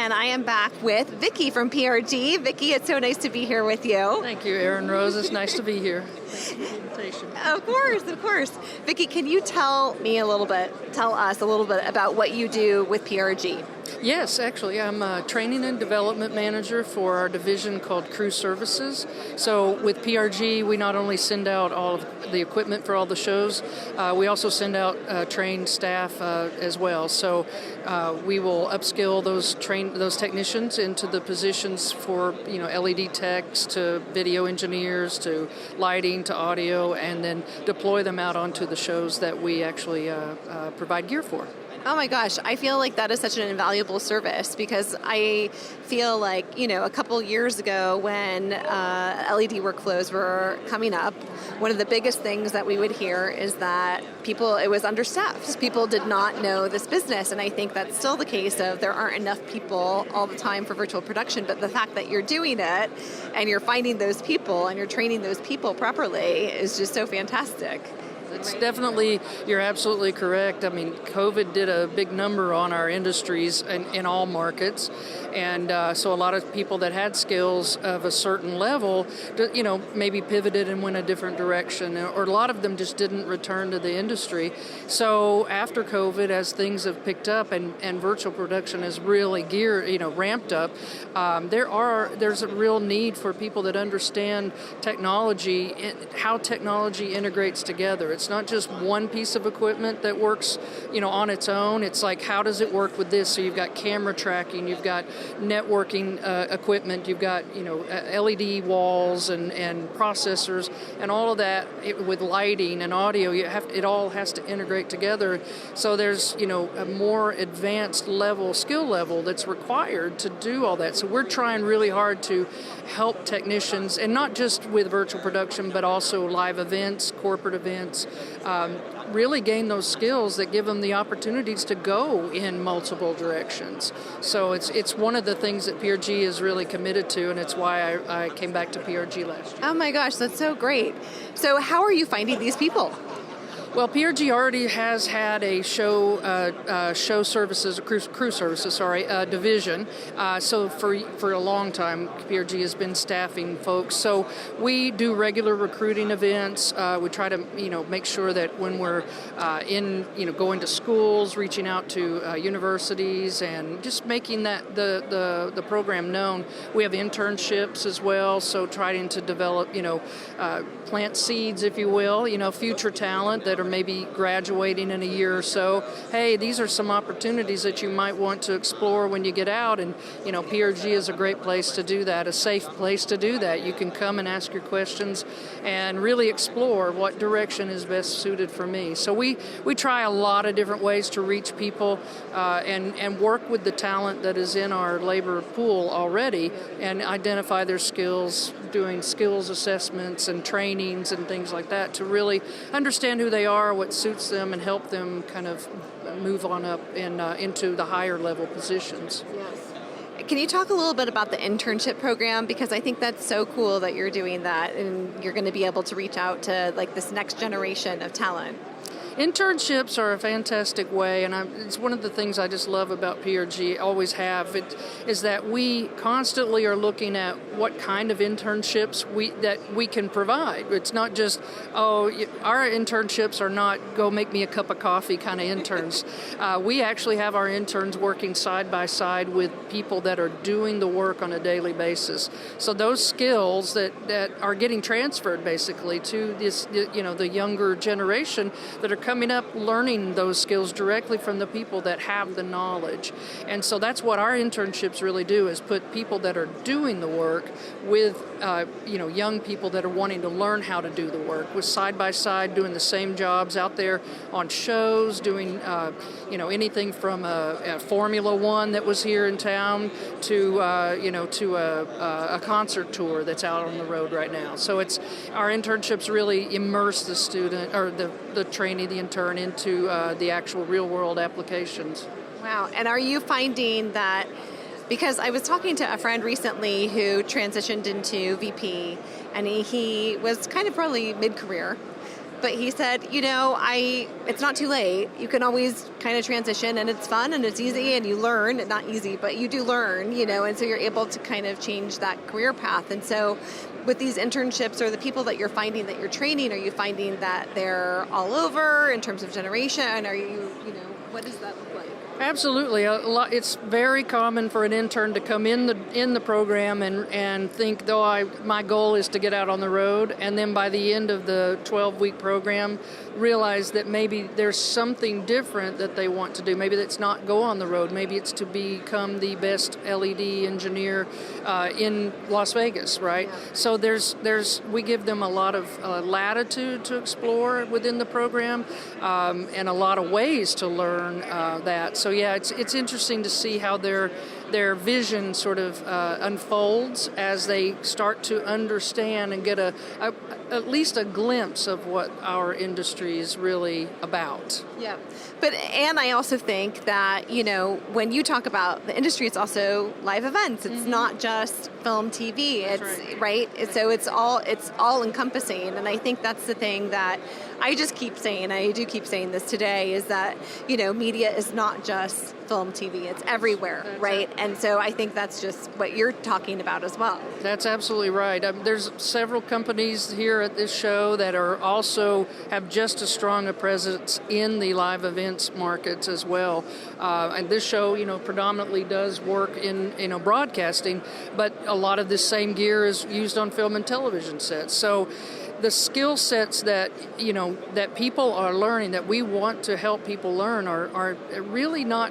and I am back with Vickie from PRG. Vickie, it's so nice to be here with you. Thank you, Erin Rose. It's nice to be here. Thank you for the invitation. Of course. Vickie, can you tell us a little bit about what you do with PRG? Yes, actually, I'm a training and development manager for our division called Crew Services. So with PRG, we not only send out all of the equipment for all the shows, we also send out trained staff as well. So we will upskill those technicians into the positions for LED techs to video engineers to lighting to audio, and then deploy them out onto the shows that we actually provide gear for. Oh my gosh, I feel like that is such an invaluable service, because I feel like, a couple years ago when LED workflows were coming up, one of the biggest things that we would hear is that it was understaffed. People did not know this business, and I think that's still the case of there aren't enough people all the time for virtual production, but the fact that you're doing it and you're finding those people and you're training those people properly is just so fantastic. It's definitely, you're absolutely correct. I mean, COVID did a big number on our industries in all markets. And so a lot of people that had skills of a certain level, maybe pivoted and went a different direction, or a lot of them just didn't return to the industry. So after COVID, as things have picked up and virtual production is really ramped up, there's a real need for people that understand technology, how technology integrates together. It's not just one piece of equipment that works, on its own. It's like, how does it work with this? So you've got camera tracking, you've got networking equipment, you've got, LED walls and processors and all of that with lighting and audio. It all has to integrate together. So there's, a more advanced skill level that's required to do all that. So we're trying really hard to help technicians, and not just with virtual production, but also live events, corporate events, really gain those skills that give them the opportunities to go in multiple directions. So it's one of the things that PRG is really committed to, and it's why I came back to PRG last year. Oh my gosh, that's so great. So how are you finding these people? Well, PRG already has had a crew services division. So for a long time, PRG has been staffing folks. So we do regular recruiting events. We try to make sure that when we're going to schools, reaching out to universities, and just making that the program known. We have internships as well. So trying to develop plant seeds, if you will, future talent that are maybe graduating in a year or so. Hey, these are some opportunities that you might want to explore when you get out, and PRG is a great place to do that, a safe place to do that. You can come and ask your questions and really explore what direction is best suited for me. So we try a lot of different ways to reach people and work with the talent that is in our labor pool already and identify their skills, doing skills assessments and trainings and things like that to really understand who they are, what suits them, and help them kind of move on up into the higher level positions. Yes. Can you talk a little bit about the internship program? Because I think that's so cool that you're doing that, and you're going to be able to reach out to this next generation of talent. Internships are a fantastic way, and it's one of the things I just love about PRG, always have, is that we constantly are looking at what kind of internships we can provide. It's not just, our internships are not go make me a cup of coffee kind of interns. We actually have our interns working side by side with people that are doing the work on a daily basis. So those skills that are getting transferred basically to this, the younger generation that are coming up learning those skills directly from the people that have the knowledge. And so that's what our internships really do, is put people that are doing the work with young people that are wanting to learn how to do the work, with side by side doing the same jobs out there on shows, doing anything from a Formula One that was here in town to a concert tour that's out on the road right now. So our internships really immerse the student or the trainee, the intern, into the actual real world applications. Wow. And are you finding that, because I was talking to a friend recently who transitioned into VP, and he was kind of probably mid-career, but he said, it's not too late. You can always kind of transition, and it's fun and it's easy, and you learn. Not easy, but you do learn, and so you're able to kind of change that career path. And so with these internships, or the people that you're finding that you're training, are you finding that they're all over in terms of generation? Are you, what does that look like? Absolutely. It's very common for an intern to come in the program and think, my goal is to get out on the road, and then by the end of the 12-week program, realize that maybe there's something different that they want to do. Maybe it's not go on the road. Maybe it's to become the best LED engineer in Las Vegas, right? Yeah. So we give them a lot of latitude to explore within the program, and a lot of ways to learn that. So yeah, it's interesting to see how their vision sort of unfolds as they start to understand and get at least a glimpse of what our industry is really about. Yeah, and I also think that when you talk about the industry, it's also live events. It's not just film, TV. It's right. So it's all encompassing, and I think that's the thing that I just keep saying. I do keep saying this today, is that media is not just film, TV. It's everywhere, right? And so I think that's just what you're talking about as well. That's absolutely right. There's several companies here at this show that are also have just as strong a presence in the live events markets as well. And this show, predominantly does work in broadcasting, but a lot of this same gear is used on film and television sets. So the skill sets that that people are learning, that we want to help people learn, are really not.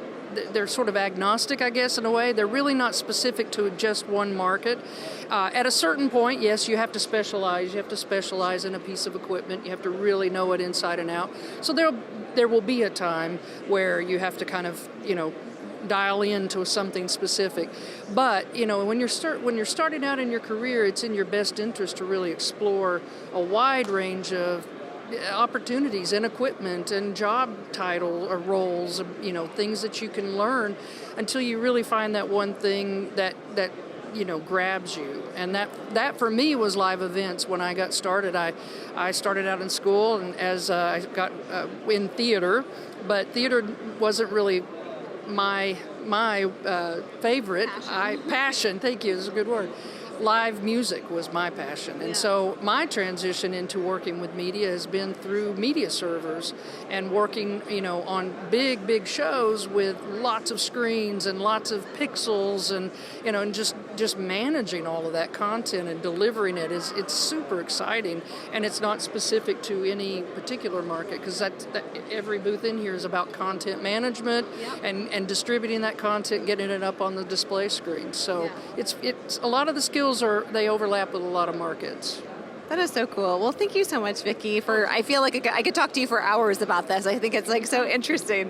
They're sort of agnostic, I guess, in a way. They're really not specific to just one market. At a certain point, yes, you have to specialize. You have to specialize in a piece of equipment. You have to really know it inside and out. So there will be a time where you have to kind of, dial into something specific. But when you're starting out in your career, it's in your best interest to really explore a wide range of opportunities and equipment and job title or roles, things that you can learn until you really find that one thing that grabs you. And that for me was live events. When I got started, I started out in school, and as I got in theater, but theater wasn't really my favorite. Passion, thank you, is a good word. Live music was my passion. And so my transition into working with media has been through media servers and working, on big shows with lots of screens and lots of pixels and, and just managing all of that content and delivering it it's super exciting. And it's not specific to any particular market, because that every booth in here is about content management and distributing that content, getting it up on the display screen. So it's a lot of the skills they overlap with a lot of markets. That is so cool. Well, thank you so much, Vickie. I feel like I could talk to you for hours about this. I think it's so interesting.